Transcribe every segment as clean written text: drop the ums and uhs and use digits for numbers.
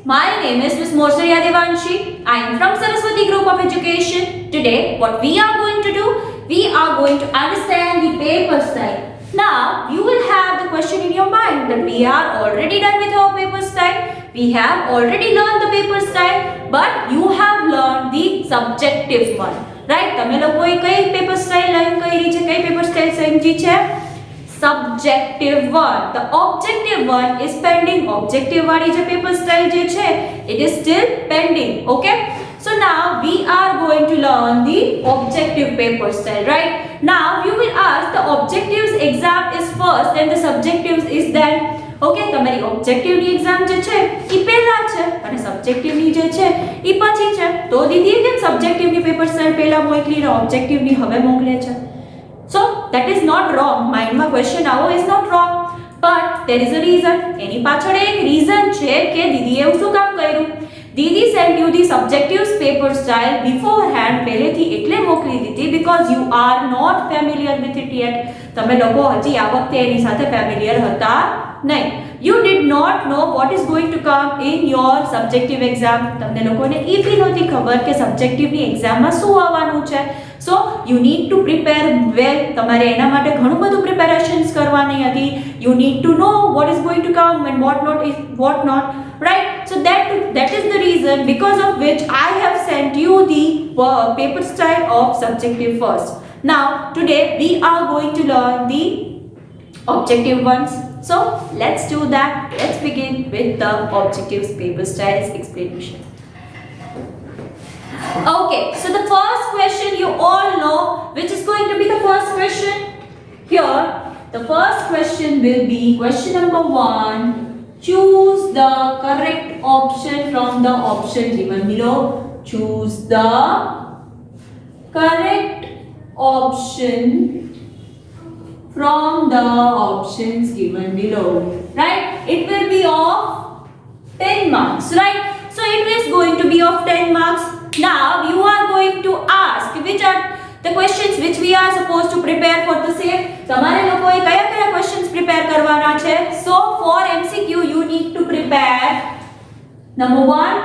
My name is Ms. Morsariya Devanshi. I am from Saraswati Group of Education. Today, what we are going to do, we are going to understand the paper style. Now, you will have the question in your mind that we are already done with our paper style. We have already learned the paper style, but you have learned the subjective one. Right? તમે લોકોએ કઈ paper style learn કરી છે? કઈ paper style સમજી છે? Subjective one. The objective one is pending. Objective વાળી જે paper style જે છે, it is still pending. Okay? So now we are going to learn the objective paper style, right? Now you will ask the objectives exam is first and the subjectives is then. Okay, તમારી objective ની exam જે છે ઈ પહેલા છે અને subjective ની જે છે ઈ પછી છે. તો દીદી કેમ subjective ની paper style પહેલા મોકલી ને objective ની હવે મોકલે છે? So that is not wrong. Mind માં question આવો is not wrong. But there is a reason. એની પાછળ એક reason છે કે દીદી એવું શું કામ કર્યું? દીદી sent you the subjectives paper style beforehand પહેલેથી એટલે મોકલી દીધી because you are not familiar with it yet. તમે લોકો હજી આ વખતે એની સાથે familiar હતા નહીં. You did not know what is going to come in your subjective exam. તમને લોકોને ઈ બી નહોતી ખબર કે subjective ની exam માં શું આવવાનું છે. So you need to prepare well. તમારે એના માટે ઘણું બધું preparations કરવાની હતી. You need to know what is going to come and what not, right? So that is the reason because of which I have sent you the paper style of subjective first. Now today we are going to learn the objective ones. So let's do that. Let's begin with the objectives paper styles explanation. Okay, so the first question you all know, which is going to be the first question here. The first question will be question number 1. Choose the correct option from the option given below. Choose the correct option from the options given below. Right? It will be of 10 marks. Right? So it is going to be of 10 marks. Now you are going to ask which are the questions which we are supposed to prepare for the same. તમારે લોકોએ કયા questions prepare કરવાના છે? So for MCQ you need to prepare number 1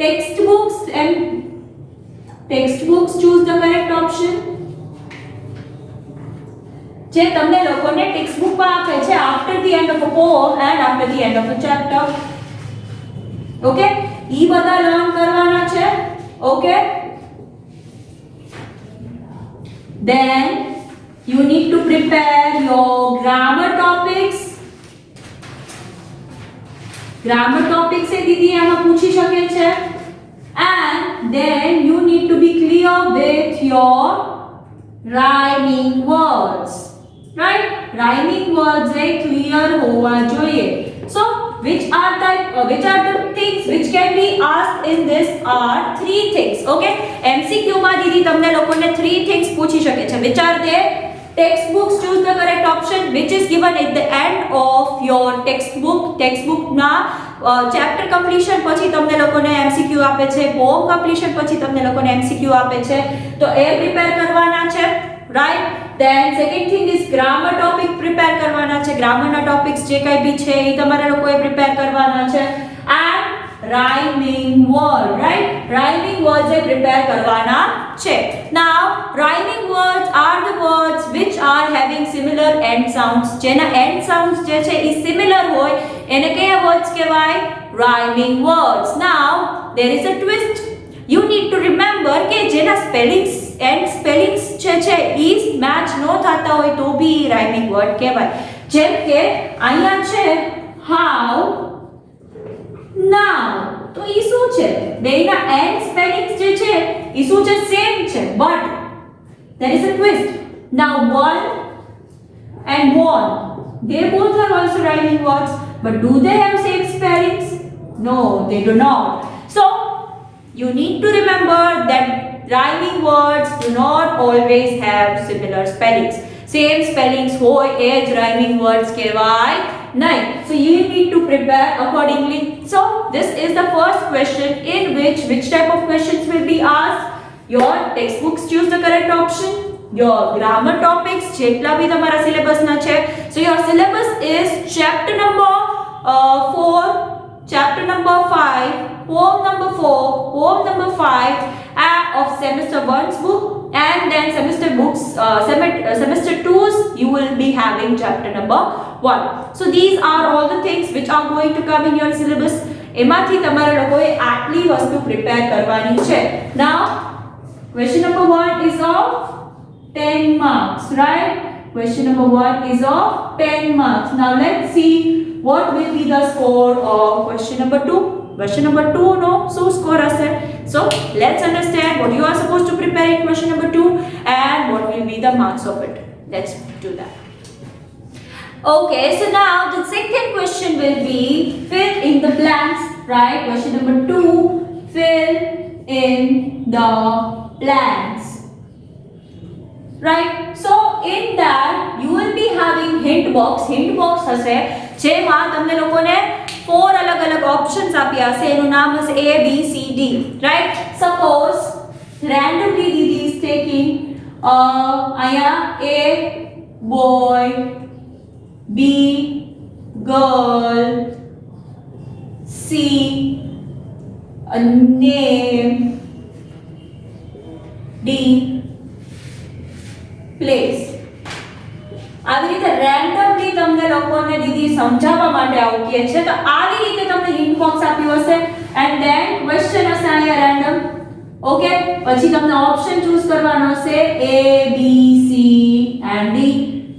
textbooks and textbooks. Choose the correct option. જે તમને લોકોને textbook માં આપે છે after the end of a poem and after the end of a chapter. Okay? ઈ બધા learn કરવાના છે. Okay? Then you need to prepare your grammar topics. Grammar topics એ દીદી આમાં પૂછી શકે છે. And then you need to be clear with your rhyming words. Right? Rhyming words A clear હોવા જોઈએ. So which are the things which can be asked in this are 3 things. Okay? MCQ માં દીદી તમને લોકોને 3 things પૂછી શકે છે. Which are they? Textbooks. Choose the correct option which is given at the end of your textbook. Textbook ના chapter completion પછી તમને લોકોને MCQ આપે છે. poem completion પછી તમને લોકોને MCQ આપે છે. તો એ prepare કરવાના છે. Right? Then second thing is grammar topic prepare કરવાના છે. grammar ના topics જે કાઈ બી છે એ તમારે લોકોએ prepare કરવાના છે. And rhyming word, right? Rhyming words A prepare કરવાના છે. Now rhyming words are the words which are having similar end sounds. જેના end sounds જે છે એ similar હોય એને કયા words કહેવાય? Rhyming words. Now there is a twist. You need to remember કે જેના spellings and spellings છે ઈ match ન થતા હોય તો બી rhyming word કહેવાય. જેમ કે અહીંયા છે how, now. તો ઈ શું છે? બેયના end spellings જે છે ઈ શું છે? same છે. But there is a twist. Now one and one, they both are also rhyming words, but do they have same spellings? No, they do not. So you need to remember that rhyming words do not always have similar spellings. Same spellings hoy એ જ rhyming words કહેવાય નહીં. So you need to prepare accordingly. So this is the first question in which type of questions will be asked? Your textbooks. Choose the correct option. Your grammar topics જેટલા બી તમારા સિલેબસના છે. So your syllabus is chapter number 4 chapter number 5, poem number 4, poem number 5 of semester 1's book, and then semester 2's you will be having chapter number 1. So these are all the things which are going to come in your syllabus. એમાંથી તમારે લોકોએ આટલી વસ્તુ prepare કરવાની છે. Now question number 1 is of 10 marks, right? Question number 1 is of 10 marks. Now let's see what will be the score of question number 2. Question number 2 no so score hase. So let's understand what you are supposed to prepare in question number 2 and what will be the marks of it. Let's do that. Okay, so now the second question will be fill in the blanks, right? Question number 2, fill in the blanks, right? So in that you will be having hint box હશે જેમાં તમને લોકોને 4 અલગ-અલગ options આપ્યા હશે. એનું નામ હશે A B C D, right? Suppose randomly Didi is taking અહીંયા A boy, B girl, C a name, D place. આવી રીતે રેન્ડમલી તમને લોકોને દીદી સમજાવવા માટે આવું કહે છે. તો આવી રીતે તમને હિન્ટ બોક્સ આપ્યું હશે એન્ડ ધેન ક્વેશ્ચન હશે અહીંયા રેન્ડમ. ઓકે, પછી તમને ઓપ્શન ચૂઝ કરવાનો હશે A B C and D.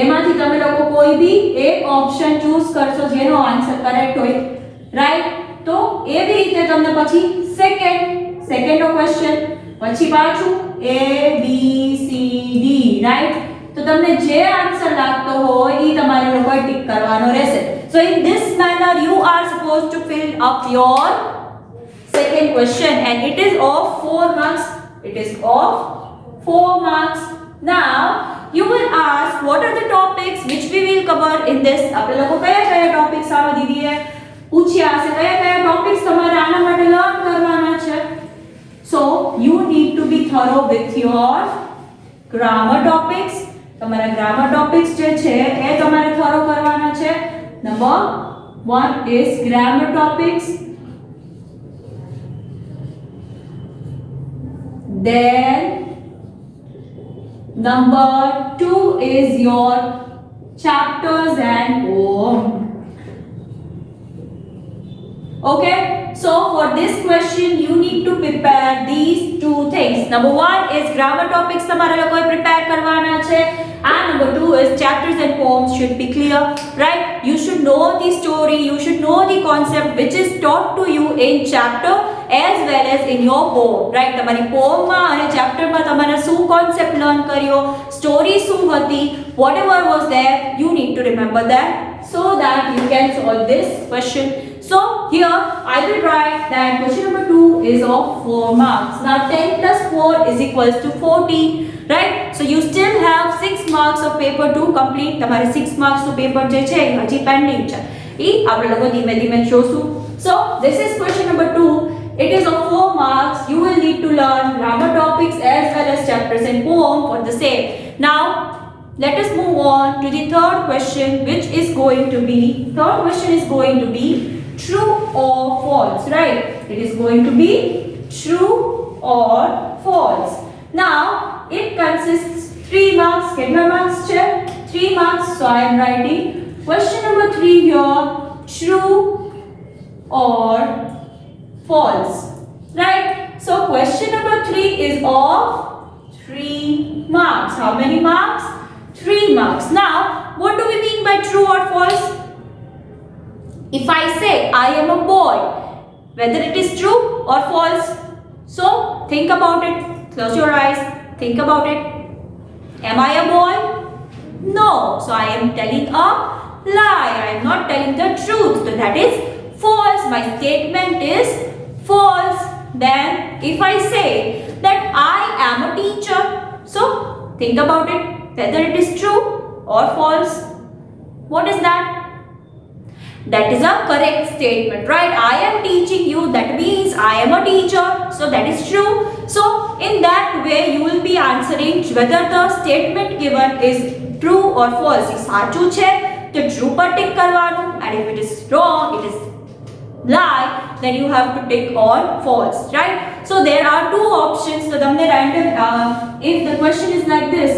એમાંથી તમે લોકો કોઈ બી એક ઓપ્શન ચૂઝ કરશો જેનો આન્સર કરેક્ટ હોય, રાઈટ? તો એવી રીતે તમને પછી સેકન્ડનો ક્વેશ્ચન, પછી પાછું A B C D, right? તો તમને જે આન્સર લાગતો હોય એ તમારે લોકોએ ટિક કરવાનો રહેશે. So in this manner you are supposed to fill up your second question and it is of 4 marks. It is of 4 marks. Now you will ask what are the topics which we will cover in this. આપણે લોકો કયા topics આવા દીદીએ પૂછ્યા હશે, કયા topics તમારે આના માટે લર્ન કરવાના છે. So you need to be thorough with your grammar topics. તમારા ગ્રામર ટોપિક્સ જે છે એ તમારે થરો કરવાના છે. Number 1 is grammar topics, then number 2 is your chapters and poem. Okay, so for this question you need to prepare these 2 things. Number 1 is grammar topics તમારે લોકોએ prepare કરવાના છે and number 2 is chapters and poems should be clear, right? You should know the story, you should know the concept which is taught to you in chapter as well as in your poem, right? તમારી poem માં અને chapter માં તમારે શું concept learn કર્યો, story શું હતી, whatever was there you need to remember that so that you can solve this question. So here I will write that question number 2 is of 4 marks. Now 10 plus 4 is equals to 40, right? So you still have 6 marks of paper to complete. તમારે 6 marks નું paper જે છે હજી pending છે. ઈ આપણે લોકો ધીમે ધીમે જોશું. So this is question number 2. It is of 4 marks. You will need to learn grammar topics as well as chapters and poem for the same. Now let us move on to the third question, which is going to be true or false, right? It is going to be true or false. Now it consists 3 marks. કેટલા marks છે? 3 marks. So I am writing question number 3 here, true or false, right? So question number 3 is of 3 marks. How many marks? 3 marks. Now what do we mean by true or false? If I say I am a boy, whether it is true or false. So think about it. Close your eyes. Think about it. Am I a boy? No. So I am telling a lie. I am not telling the truth. So that is false. My statement is false. Then if I say that I am a teacher, so think about it. Whether it is true or false. What is that? That is a correct statement, right? I am teaching you, that means I am a teacher, so that is true. So in that way you will be answering whether the statement given is true or false. If સાચું છે તો true પર tick કરવાનું and if it is wrong it is lie, then you have to tick on false, right? So there are two options. So તમને random if the question is like this,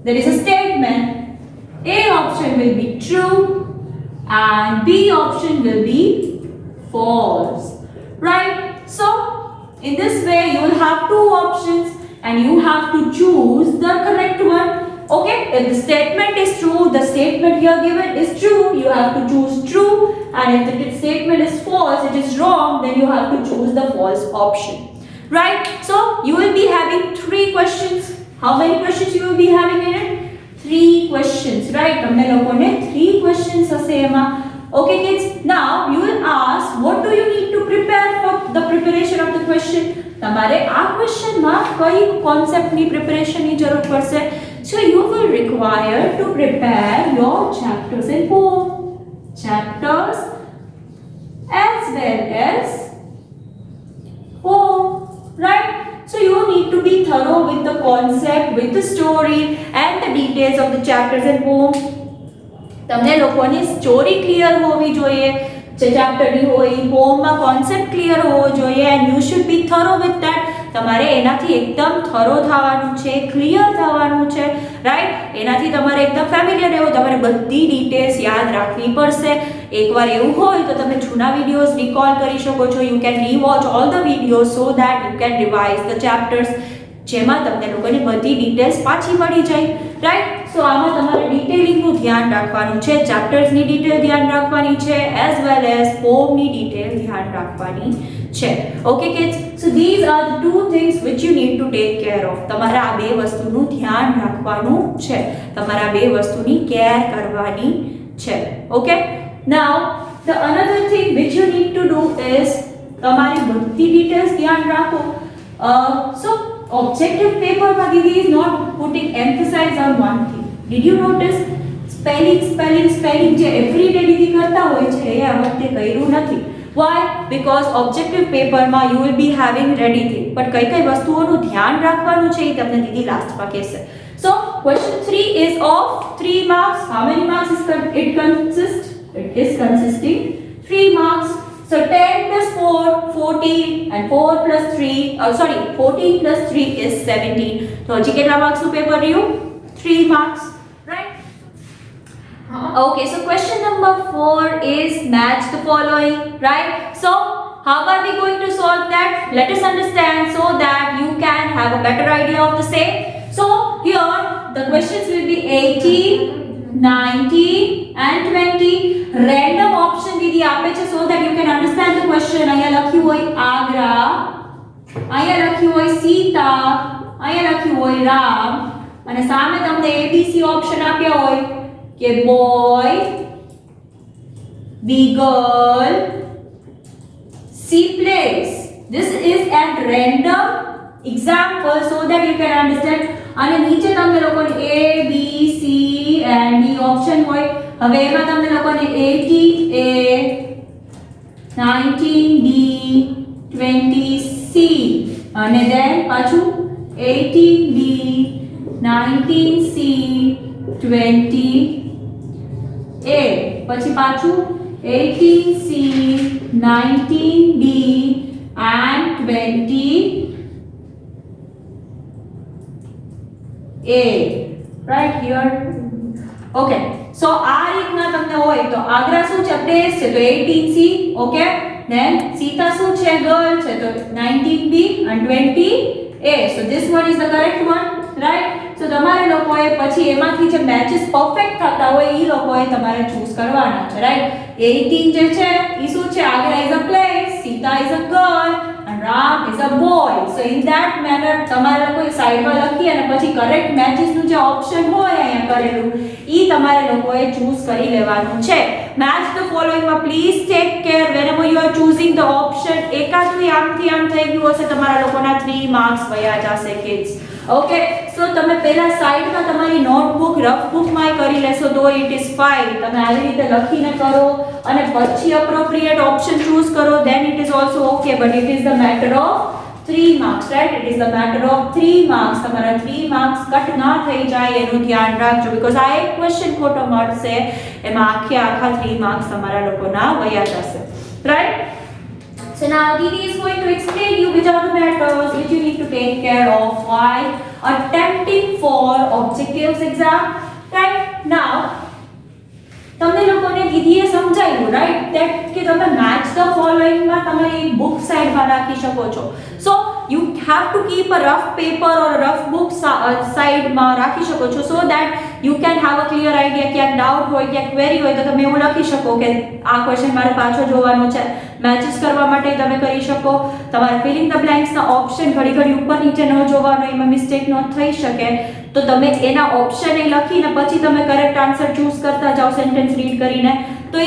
there is a statement, A option will be true and B option will be false, right? So in this way you will have two options and you have to choose the correct one. Okay, if the statement is true, the statement here given is true, you have to choose true, and if the statement is false, it is wrong, then you have to choose the false option, right? So you will be having 3 questions. How many questions you will be having in it? 3 questions, right? તમને લોકોને 3 questions હશે એમાં. Okay kids, now you will ask what do you need to prepare for the preparation of the question. તમારે આ question માં કઈ concept ની preparation ની જરૂર પડશે? So you will require to prepare your chapters and poem, chapters as well as poem, right? So you need to be thorough with the concept, with the story and the details of the chapters and poem. તમને લોકોની story clear હોવી જોઈએ, જે ચેપ્ટરની હોય, પોમમાં concept clear હોવો જોઈએ, and you should be thorough with that. તમારે એનાથી એકદમ થરો થવાનું છે, ક્લિયર થવાનું છે, રાઈટ? એનાથી તમારે એકદમ ફેમિલિયર રહેવું, તમારે બધી ડિટેલ્સ યાદ રાખવી પડશે. એકવાર એવું હોય તો તમે જૂના વિડીયોઝ રિકોલ કરી શકો છો. You can rewatch all the videos so that you can revise the chapters, જેમાં તમને લોકોની બધી ડિટેલ્સ પાછી મળી જાય, રાઈટ? સો આમાં તમારે ડિટેલિંગનું ધ્યાન રાખવાનું છે, ચેપ્ટર્સની ડિટેલ ધ્યાન રાખવાની છે, એઝ વેલ એઝ પોમની ડિટેલ ધ્યાન રાખવાની છે. Okay kids, so these are the two things which you need to take care of. તમારે આ બે વસ્તુનું ધ્યાન રાખવાનું છે, તમારે આ બે વસ્તુની કેર કરવાની છે. Okay, now the another thing which you need to do is તમારી બધી ડિટેલ્સ ધ્યાન રાખો. સો objective paper ma didi is not putting emphasis on one thing. Did you notice? spelling je everyday didi karta hoy che e આ વખતે કર્યું નથી. Why? Because objective paper ma you will be having ready thing, but કઈ વસ્તુઓનું ધ્યાન રાખવાનું છે એ તમને દીદી લાસ્ટ માં કહેશે. So question 3 is of 3 marks. How many marks is it consist? It is consisting 3 marks. So 10 plus 4, 14, and 4 plus 3, 14 plus 3 is 17. So હજી કેટલા માર્ક્સ નું પેપર રહ્યું? 3 marks, right? Okay, so question number 4 is match the following, right? So how are we going to solve that? Let us understand so that you can have a better idea of the same. So here the questions will be 18, 19 and 20. Random option દીદી આપે છે so that you can understand the question. અહીંયા લખ્યું હોય આગ્રા, અહીંયા લખ્યું હોય સીતા, અહીંયા લખ્યું હોય રામ, અને સામે તમને ABC ઓપ્શન આપ્યા હોય કે boy, B girl, C plays. This is at random example so that you can understand. અને નીચે તમને લોકોને A B C and D option હોય. હવે એમાં તમને લોકોને 18A, 19B, 20C અને then પાછું 18B, 19C, 20A, પછી પાછું 18C, 19B and 20A, right here. Okay, so આ રીતના તમને હોય તો આગ્રા શું છે? પ્લેસ છે તો 18C. ઓકે, then સીતા શું છે? ગર્લ છે તો 19B and 20A. So this one is the correct one, right? So તમારે લોકોએ પછી એમાંથી જે મેચेस પરફેક્ટ થતા હોય એ લોકોએ તમારે ચૂઝ કરવાના છે, રાઈટ? 18 જે છે એ શું છે? Agra is a place, Sita is a girl and Ram is a boy. So in that manner તમારે લોકોએ સાઈડમાં લખી અને પછી કરેક્ટ મેચेसનું જે ઓપ્શન હોય અહીંયા કરેલું ઈ તમારે લોકોએ ચૂઝ કરી લેવાનું છે. મેચ ધ ફોલોઈંગ માં please take care whenever you are choosing the option. એકાદું આમથી આમ થઈ ગયું હશે તમારા લોકોના 3 માર્ક્સ વયા જશે કિડ્સ. ઓકે, સો તમે પહેલા સાઈડમાં તમારી નોટબુક રફ બુકમાં કરી લેશો તો ઇટ ઇઝ ફાઇન. તમે આવી રીતે લખીને કરો અને પછી અપ્રોપ્રિએટ ઓપ્શન ચૂઝ કરો then it is also okay, but it is the matter of 3 marks, right? It is the matter of 3 marks. તમારા 3 marks કટ ના થઈ જાય એનું ધ્યાન રાખજો because આ એક ક્વેશ્ચન ખોટો મળશે એમાં આખા 3 માર્ક્સ તમારા લોકોના વયા જશે. right? So now Didi is going to explain you which are the matters which you need to take care of while attempting for objectives exam, right? Now તમને લોકોને દીદીએ સમજાવ્યું રાઈટ ધેટ કે તમે મેચ ધ ફોલોઈંગ માં તમારી book સાઈડમાં રાખી શકો છો. સો you have to keep a rough paper or a rough book સાઈડમાં રાખી શકો છો so that you can have a clear idea ક્યાંક ડાઉટ હોય ક્યાંક ક્વેરી હોય તો તમે એવું લખી શકો કે આ ક્વેશ્ચન મારે પાછો જોવાનો છે. મેચેસ કરવા માટે તમે કરી શકો. તમારે ફિલિંગ ધ બ્લેન્ક્સ ના ઓપ્શન ઘડી ઘડી ઉપર નીચે ન જોવાનો, એમાં મિસ્ટેક ન થઈ શકે તો તમે એના ઓપ્શન એ લખીને પછી તમે કરેક્ટ આન્સર ચૂઝ કરતા જાઓ સેન્ટેન્સ રીડ કરીને. તો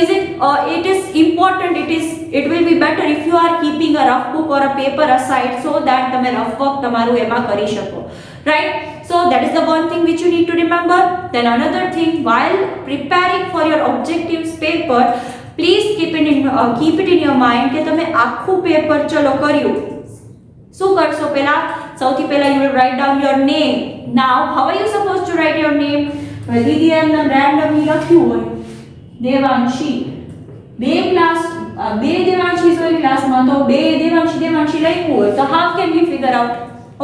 it is important, it will be better if you are keeping a rough book or a paper aside so that તમે rough work તમારું એમાં કરી શકો, right? So that is the one thing which you need to remember. Then another thing, while preparing for your objectives paper, please keep it in your mind કે તમે આખું paper ચલો કર્યું. શું કરશો? સૌથી પહેલા you will write down your name. Now how are you supposed to write your name? દીદી એમને randomly લખ્યું હોય દેવાંશી, બે દેવાંશી હોય ક્લાસમાં તો બે દેવાંશી લખ્યું હોય તો how can we figure out?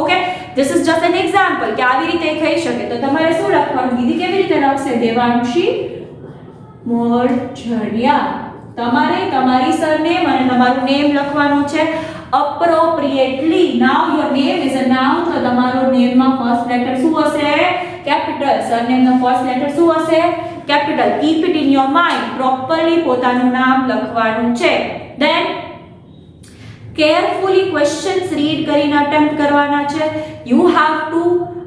Okay, this is just an example કે આવી રીતે થઈ શકે. તો તમારે શું લખવાનું? દીદી કેવી રીતે લખશે? દેવાંશી મોરજડિયા. તમારે તમારી સરનેમ અને તમારું નેમ લખવાનું છે appropriately. Now your name is a noun, તો તમારો નેમ માં ફર્સ્ટ લેટર શું હશે? કેપિટલ. સરનેમ નો ફર્સ્ટ લેટર શું હશે? Capital. Keep it in your mind. Properly પોતાનું નામ લખવાનું છે. Then carefully questions read કરીને attempt કરવાના છે. You have to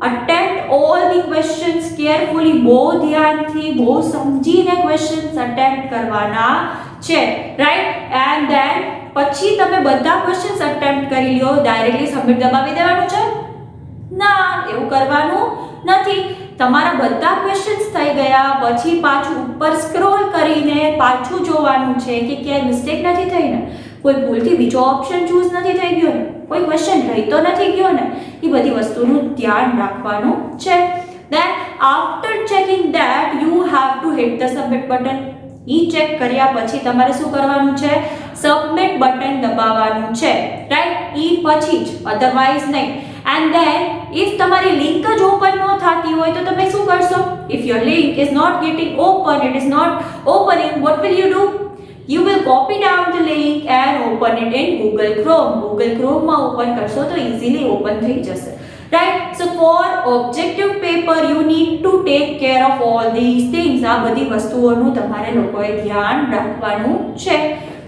attempt all the questions carefully. બહુ ધ્યાનથી બહુ સમજીને questions attempt કરવાના છે, right? And then પછી તમે બધા ક્વેશ્ચન્સ અટેમ્પ્ટ કરી લ્યો ડાયરેક્ટલી સબમિટ દબાવી દેવાનું છે? ના, એવું કરવાનું નથી. તમારા બધા ક્વેશ્ચન્સ થઈ ગયા પછી પાછું ઉપર સ્ક્રોલ કરીને પાછું જોવાનું છે કે ક્યાંય મિસ્ટેક નથી થઈ ને, કોઈ ભૂલથી બીજો ઓપ્શન ચૂઝ નથી થઈ ગયો ને, કોઈ ક્વેશ્ચન રહી તો નથી ગયો ને, એ બધી વસ્તુનું ધ્યાન રાખવાનું છે. Then after checking that you have to hit the submit button. E check કર્યા પછી તમારે શું કરવાનું છે? સબમિટ બટન દબાવવાનું છે, રાઈટ? ઈ પછી જ, અધરવાઇઝ નહીં. And then if તમારી લિંક જ ઓપન ન થતી હોય તો તમે શું કરશો? If your link is not getting open, it is not opening, what will you do? You will copy down the link and open it in Google Chrome. Google Chrome માં open કરશો તો easily ઓપન થઈ જશે, right? So for objective paper you need to take care of all these things. આ બધી વસ્તુઓનું તમારે લોકોએ ધ્યાન રાખવાનું છે,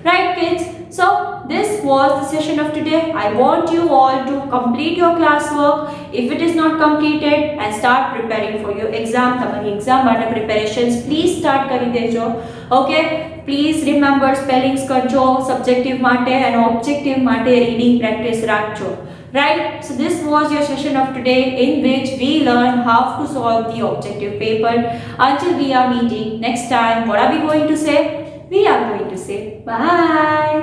right kids? So this was the session of today. I want you all to complete your classwork if it is not completed and start preparing for your exam. તમારી exam માટે preparations please start કરી દેજો. Okay, please remember spellings કરજો, subjective માટે and objective માટે reading practice રાખજો, right? So this was your session of today in which we learn how to solve the objective paper. Until we are meeting next time, what are we going to say? We are going to say bye.